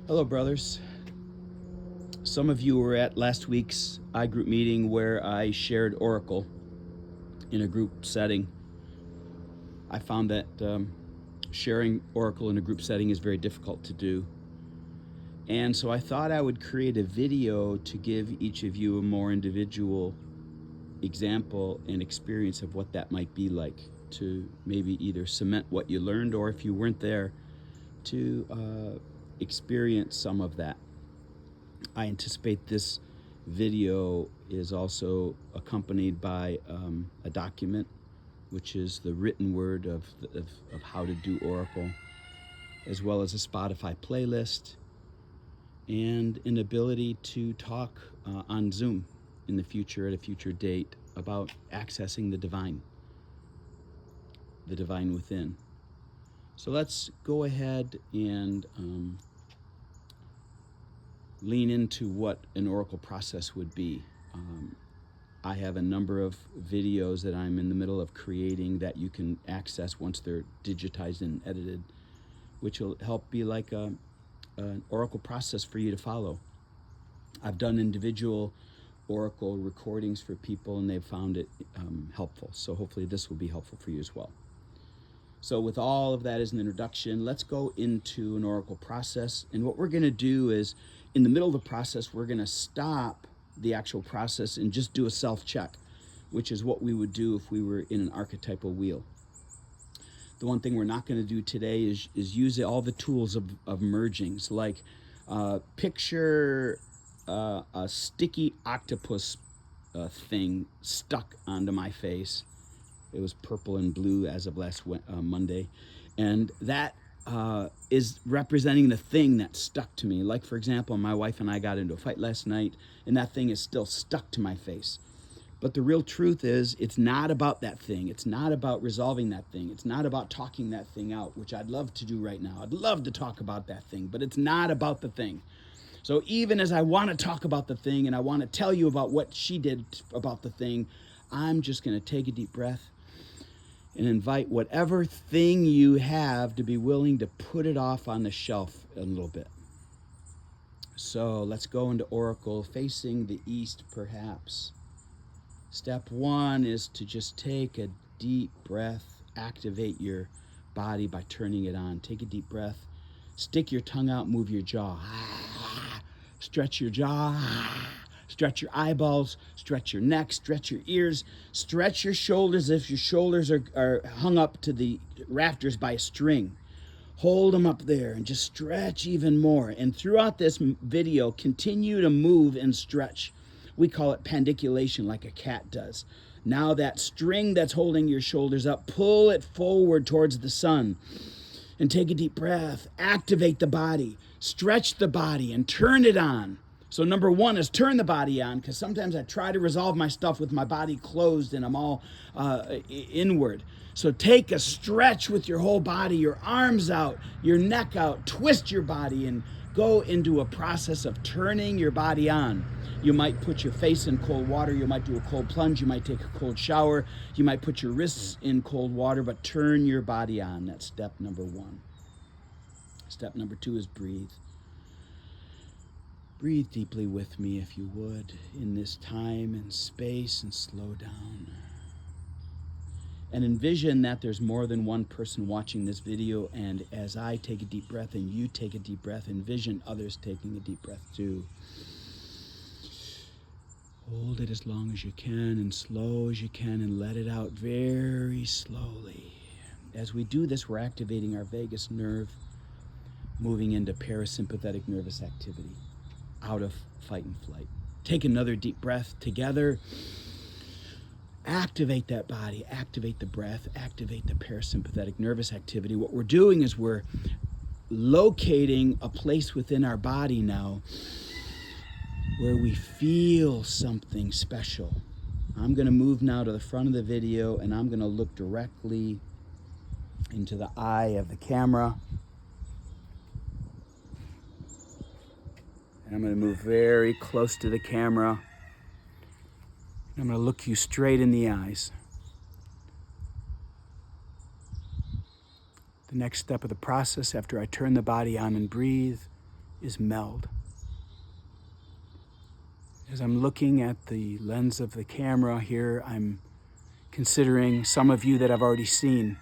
Hello, brothers. Some of you were at last week's iGroup meeting where I shared Oracle in a group setting. I found that sharing Oracle in a group setting is very difficult to do. And so I thought I would create a video to give each of you a more individual example and experience of what that might be like, to maybe either cement what you learned, or if you weren't there, to experience some of that. I anticipate this video is also accompanied by a document, which is the written word of how to do Oracle, as well as a Spotify playlist, and an ability to talk on Zoom in the future, at a future date, about accessing the divine within. So let's go ahead and lean into what an Oracle process would be. I have a number of videos that I'm in the middle of creating that you can access once they're digitized and edited, which will help be like an Oracle process for you to follow. I've done individual Oracle recordings for people, and they've found it helpful. So hopefully this will be helpful for you as well. So with all of that as an introduction, let's go into an Oracle process. And what we're going to do is, in the middle of the process, we're going to stop the actual process and just do a self-check, which is what we would do if we were in an archetypal wheel. The one thing we're not going to do today is use all the tools of mergings, like picture a sticky octopus thing stuck onto my face. It was purple and blue as of last Monday. And that is representing the thing that stuck to me. Like, for example, my wife and I got into a fight last night, and that thing is still stuck to my face. But the real truth is, it's not about that thing. It's not about resolving that thing. It's not about talking that thing out, which I'd love to do right now. I'd love to talk about that thing, but it's not about the thing. So even as I want to talk about the thing and I want to tell you about what she did about the thing, I'm just going to take a deep breath and invite whatever thing you have to be willing to put it off on the shelf a little bit. So let's go into Oracle, facing the east perhaps. Step one is to just take a deep breath, activate your body by turning it on. Take a deep breath, stick your tongue out, move your jaw. Stretch your jaw. Stretch your eyeballs, stretch your neck, stretch your ears, stretch your shoulders if your shoulders are hung up to the rafters by a string. Hold them up there and just stretch even more. And throughout this video, continue to move and stretch. We call it pandiculation, like a cat does. Now that string that's holding your shoulders up, pull it forward towards the sun. And take a deep breath. Activate the body. Stretch the body and turn it on. So number one is turn the body on, because sometimes I try to resolve my stuff with my body closed and I'm all inward. So take a stretch with your whole body, your arms out, your neck out, twist your body and go into a process of turning your body on. You might put your face in cold water, you might do a cold plunge, you might take a cold shower, you might put your wrists in cold water, but turn your body on. That's step number one. Step number two is breathe. Breathe deeply with me, if you would, in this time and space, and slow down. And envision that there's more than one person watching this video, and as I take a deep breath and you take a deep breath, envision others taking a deep breath too. Hold it as long as you can and slow as you can, and let it out very slowly. As we do this, we're activating our vagus nerve, moving into parasympathetic nervous activity, out of fight and flight. Take another deep breath together. Activate that body, activate the breath, activate the parasympathetic nervous activity. What we're doing is we're locating a place within our body now where we feel something special. I'm going to move now to the front of the video, and I'm going to look directly into the eye of the camera. And I'm going to move very close to the camera. I'm going to look you straight in the eyes. The next step of the process, after I turn the body on and breathe, is meld. As I'm looking at the lens of the camera here, I'm considering some of you that I've already seen.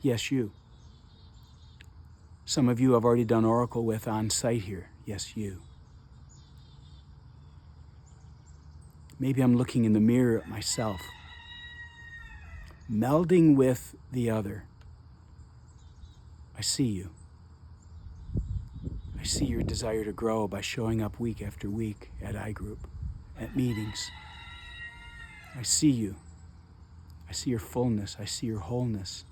Yes, you. Some of you I've already done Oracle with on site here. Yes, you. Maybe I'm looking in the mirror at myself, melding with the other. I see you. I see your desire to grow by showing up week after week at iGroup, at meetings. I see you. I see your fullness. I see your wholeness.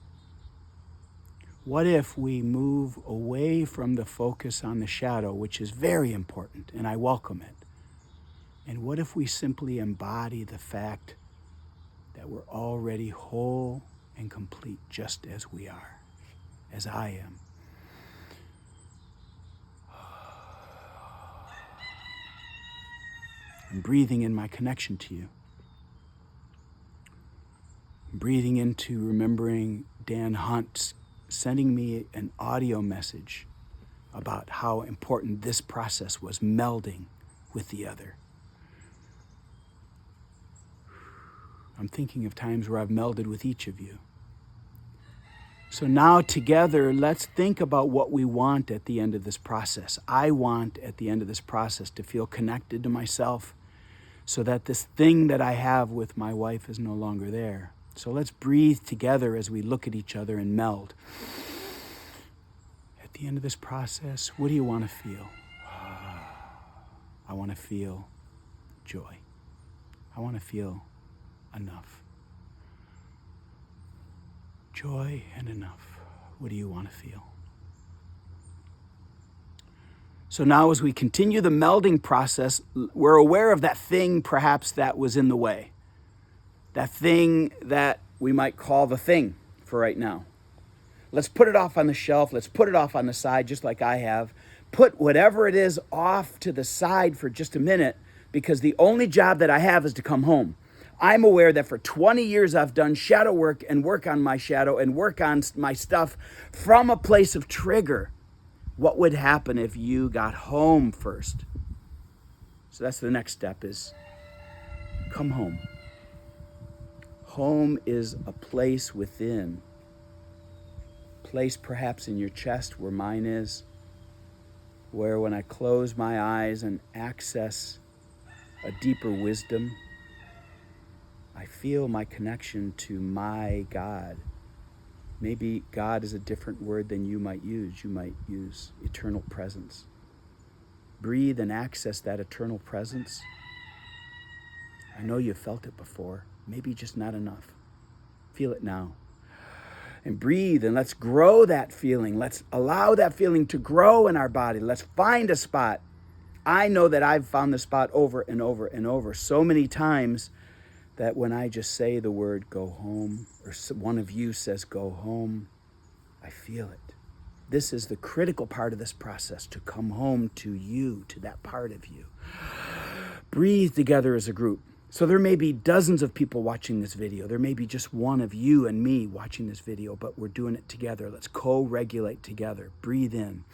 What if we move away from the focus on the shadow, which is very important, and I welcome it? And what if we simply embody the fact that we're already whole and complete just as we are, as I am? I'm breathing in my connection to you. I'm breathing into remembering Dan Hunt sending me an audio message about how important this process was, melding with the other. I'm thinking of times where I've melded with each of you. So now together, let's think about what we want at the end of this process. I want at the end of this process to feel connected to myself so that this thing that I have with my wife is no longer there. So let's breathe together as we look at each other and meld. At the end of this process, what do you want to feel? I want to feel joy. I want to feel enough. Joy and enough. What do you want to feel? So now as we continue the melding process, we're aware of that thing perhaps that was in the way. That thing that we might call the thing for right now. Let's put it off on the shelf. Let's put it off on the side just like I have. Put whatever it is off to the side for just a minute because the only job that I have is to come home. I'm aware that for 20 years I've done shadow work and work on my shadow and work on my stuff from a place of trigger. What would happen if you got home first? So that's the next step is come home. Home is a place within. Place perhaps in your chest where mine is, where when I close my eyes and access a deeper wisdom, I feel my connection to my God. Maybe God is a different word than you might use. You might use eternal presence. Breathe and access that eternal presence. I know you've felt it before, maybe just not enough. Feel it now. And breathe and let's grow that feeling. Let's allow that feeling to grow in our body. Let's find a spot. I know that I've found the spot over and over and over so many times that when I just say the word go home, or one of you says go home, I feel it. This is the critical part of this process, to come home to you, to that part of you. Breathe together as a group. So there may be dozens of people watching this video. There may be just one of you and me watching this video, but we're doing it together. Let's co-regulate together. Breathe in.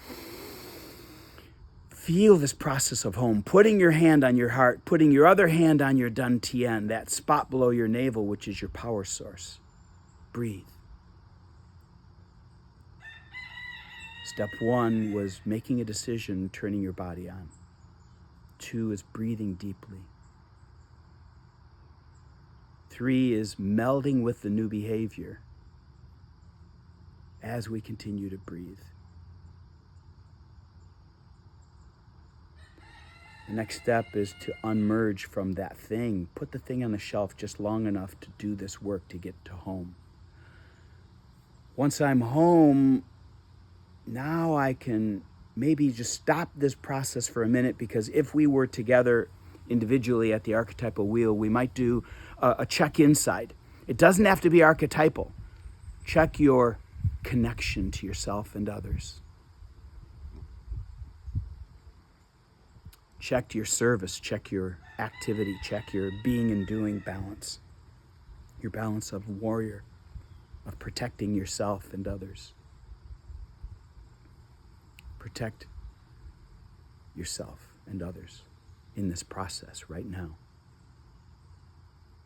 Feel this process of home, putting your hand on your heart, putting your other hand on your dantian, that spot below your navel, which is your power source. Breathe. Step 1 was making a decision, turning your body on. 2 is breathing deeply. 3 is melding with the new behavior as we continue to breathe. The next step is to unmerge from that thing. Put the thing on the shelf just long enough to do this work to get to home. Once I'm home, now I can maybe just stop this process for a minute, because if we were together individually at the archetypal wheel, we might do a check inside. It doesn't have to be archetypal. Check your connection to yourself and others. Check your service, check your activity, check your being and doing balance. Your balance of warrior, of protecting yourself and others. Protect yourself and others in this process right now.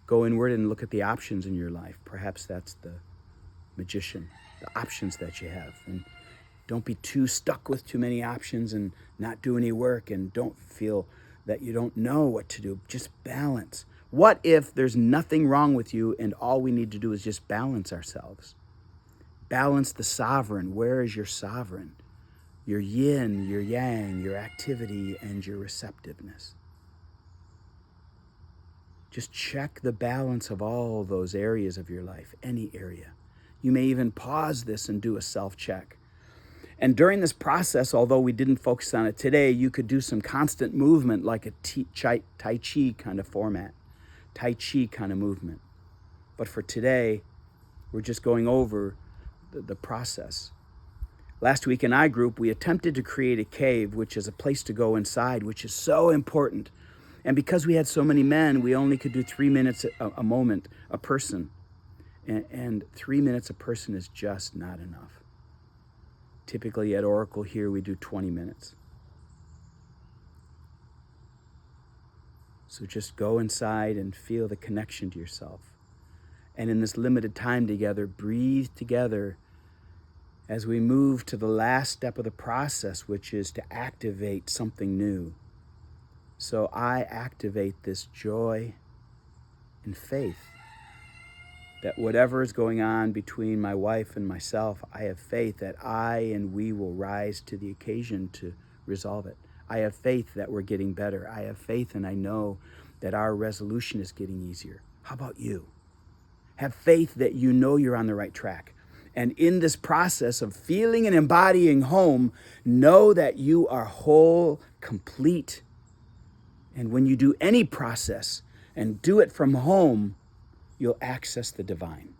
Go inward and look at the options in your life. Perhaps that's the magician, the options that you have. And don't be too stuck with too many options and not do any work, and don't feel that you don't know what to do. Just balance. What if there's nothing wrong with you and all we need to do is just balance ourselves? Balance the sovereign. Where is your sovereign? Your yin, your yang, your activity, and your receptiveness. Just check the balance of all those areas of your life, any area. You may even pause this and do a self-check. And during this process, although we didn't focus on it today, you could do some constant movement like a Tai Chi kind of format, Tai Chi kind of movement. But for today, we're just going over the process. Last week in iGroup, we attempted to create a cave, which is a place to go inside, which is so important. And because we had so many men, we only could do 3 minutes a moment, a person. And 3 minutes a person is just not enough. Typically at Oracle here, we do 20 minutes. So just go inside and feel the connection to yourself. And in this limited time together, breathe together as we move to the last step of the process, which is to activate something new. So I activate this joy and faith that whatever is going on between my wife and myself, I have faith that I and we will rise to the occasion to resolve it. I have faith that we're getting better. I have faith and I know that our resolution is getting easier. How about you? Have faith that you know you're on the right track. And in this process of feeling and embodying home, know that you are whole, complete. And when you do any process and do it from home, you'll access the divine.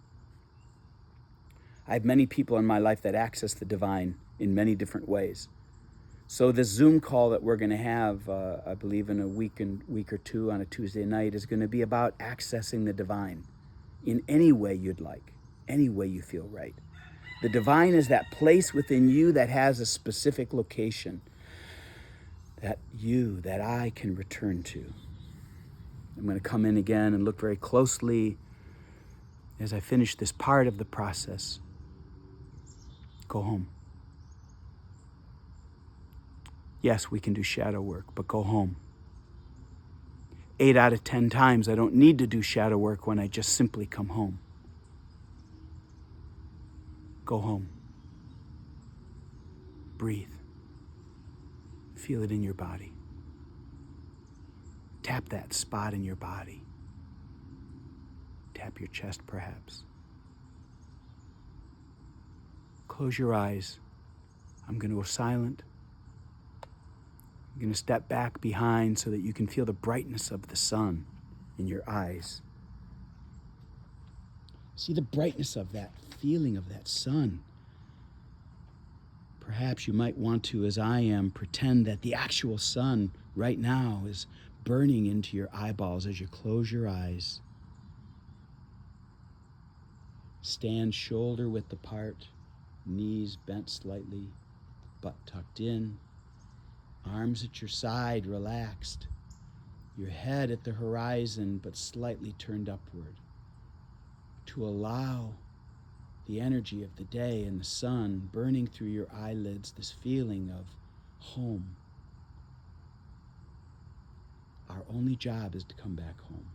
I have many people in my life that access the divine in many different ways. So this Zoom call that we're going to have, I believe in a week or two on a Tuesday night, is going to be about accessing the divine in any way you'd like, any way you feel right. The divine is that place within you that has a specific location that I can return to. I'm going to come in again and look very closely as I finish this part of the process. Go home. Yes, we can do shadow work, but go home. 8 out of 10 times, I don't need to do shadow work when I just simply come home. Go home. Breathe. Feel it in your body. Tap that spot in your body. Tap your chest, perhaps. Close your eyes. I'm going to go silent. I'm going to step back behind so that you can feel the brightness of the sun in your eyes. See the brightness of that feeling of that sun. Perhaps you might want to, as I am, pretend that the actual sun right now is burning into your eyeballs as you close your eyes. Stand shoulder width apart, knees bent slightly, butt tucked in, arms at your side, relaxed, your head at the horizon but slightly turned upward, to allow the energy of the day and the sun burning through your eyelids, this feeling of home. Our only job is to come back home.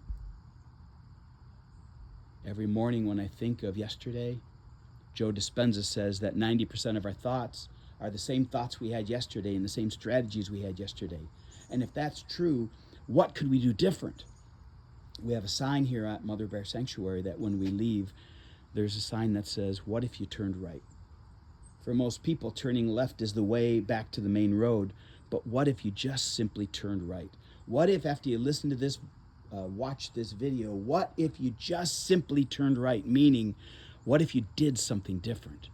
Every morning when I think of yesterday, Joe Dispenza says that 90% of our thoughts are the same thoughts we had yesterday and the same strategies we had yesterday. And if that's true, what could we do different? We have a sign here at Mother Bear Sanctuary that when we leave, there's a sign that says, "What if you turned right?" For most people, turning left is the way back to the main road, but what if you just simply turned right? What if after you listen to this, watch this video, what if you just simply turned right? Meaning, what if you did something different?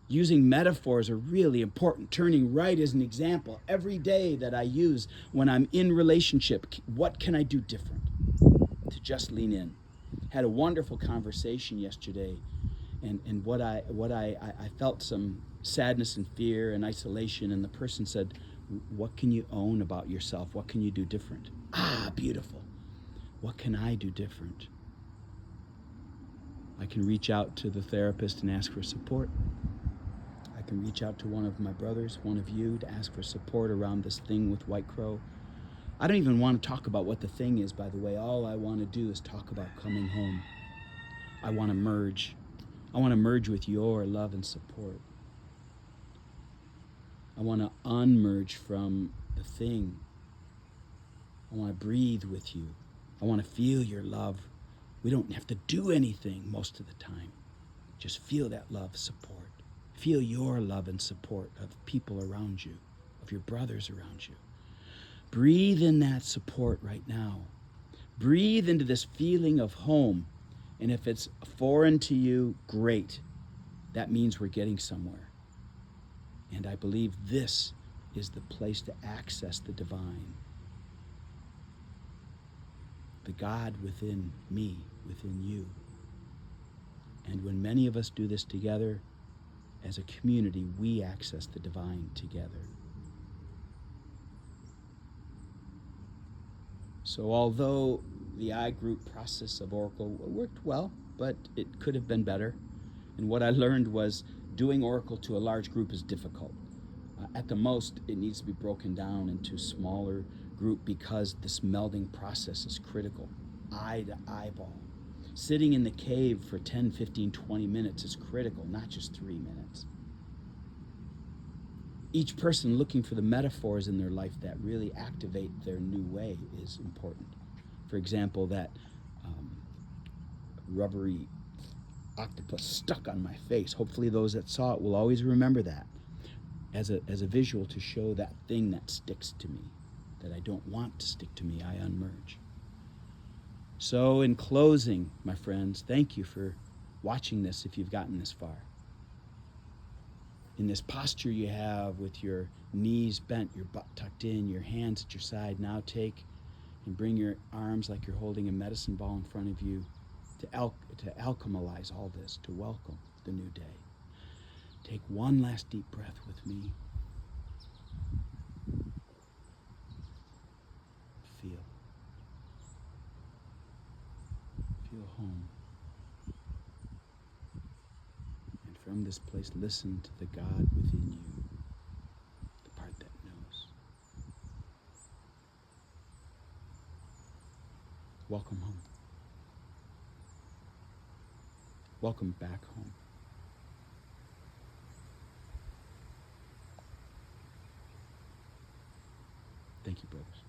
Using metaphors are really important. Turning right is an example. Every day that I use when I'm in relationship, what can I do different? To just lean in. Had a wonderful conversation yesterday, and what I felt some sadness and fear and isolation, and the person said, What can you own about yourself? What can you do different? Ah, beautiful. What can I do different? I can reach out to the therapist and ask for support. I can reach out to one of my brothers, one of you, to ask for support around this thing with White Crow. I don't even want to talk about what the thing is, by the way. All I want to do is talk about coming home. I want to merge. I want to merge with your love and support. I want to unmerge from the thing. I want to breathe with you. I want to feel your love. We don't have to do anything most of the time. Just feel that love, support. Feel your love and support of people around you, of your brothers around you. Breathe in that support right now. Breathe into this feeling of home. And if it's foreign to you, great. That means we're getting somewhere. And I believe this is the place to access the divine. The God within me, within you. And when many of us do this together, as a community, we access the divine together. So although the I-group process of Oracle worked well, but it could have been better. And what I learned was doing Oracle to a large group is difficult. At the most, it needs to be broken down into smaller group because this melding process is critical, eye to eyeball. Sitting in the cave for 10, 15, 20 minutes is critical, not just 3 minutes. Each person looking for the metaphors in their life that really activate their new way is important. For example, that rubbery octopus stuck on my face. Hopefully those that saw it will always remember that as a visual to show that thing that sticks to me, that I don't want to stick to me, I unmerge. So in closing, my friends, thank you for watching this if you've gotten this far. In this posture you have with your knees bent, your butt tucked in, your hands at your side, now take and bring your arms like you're holding a medicine ball in front of you to alchemize all this, to welcome the new day. Take one last deep breath with me. Feel. Feel home. And from this place, listen to the God within you, the part that knows. Welcome home. Welcome back home. Thank you, brothers.